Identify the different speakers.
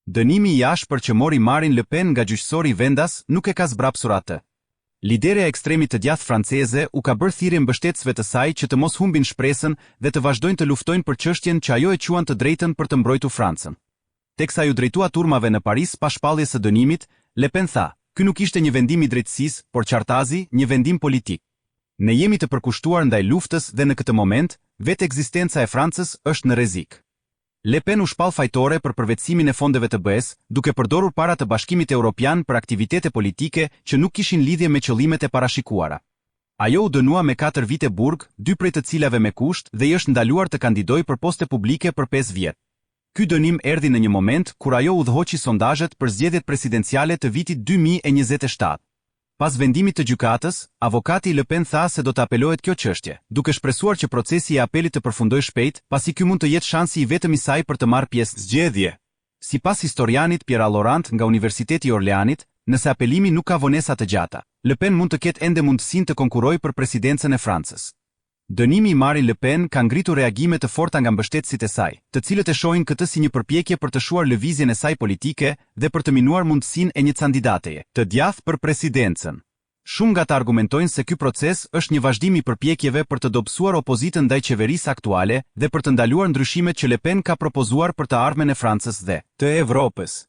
Speaker 1: Dënimi i ashpër që mori Marine Le Pen nga gjyqësori vendas nuk e ka zbrapsur atë. Liderja e ekstremit të djathtë franceze u ka bërë thirrje mbështetësve të saj që të mos humbin shpresën dhe të vazhdojnë të luftojnë për çështjen që ajo e quan të drejtën për të mbrojtur Francën. Teksa ju drejtua turmave në Paris pas shpalljes së dënimit, Le Pen tha: "Ky nuk ishte një vendim i drejtësisë, por qartazi, një vendim politik. Ne jemi të përkushtuar ndaj luftës dhe në këtë moment, vetë ekzistenca e Francës është në rrezik." Le Pen u shpall fajtore për përvetësimin e fondeve të BE-s, duke përdorur para të Bashkimit Evropian për aktivitete politike që nuk kishin lidhje me qëllimet e parashikuara. Ajo u dënua me 4 vite burg, 2 prej të cilave me kusht, dhe i është ndaluar të kandidojë për poste publike për 5 vjet. Ky dënim erdhi në një moment kur ajo udhëhoqi sondazhet për zgjedhjet presidenciale të vitit 2027. Pas vendimit të gjykatës, avokati Le Pen tha se do të apelohet kjo çështje, duke shpresuar që procesi i apelit të përfundojë shpejt, pasi ky mund të jetë shansi i vetëm i saj për të marrë pjesë në zgjedhje. Sipas historianit Pierre Laurent nga Universiteti i Orleanit, nëse apelimi nuk ka vonesa të gjata, Le Pen mund të ketë ende mundësinë të konkurrojë për presidencën e Francës. Dënimi i Marine Le Pen ka ngritur reagime të forta nga mbështetësit e saj, të cilët e shohin këtë si një përpjekje për të shuar lëvizjen e saj politike dhe për të minuar mundësinë e një candidateje të djathtë për presidencën. Shumë nga të argumentojnë se ky proces është një vazhdim i përpjekjeve për të dobësuar opozitën ndaj qeverisë aktuale dhe për të ndaluar ndryshimet që Le Pen ka propozuar për të ardhmen e Francës dhe të Evropës.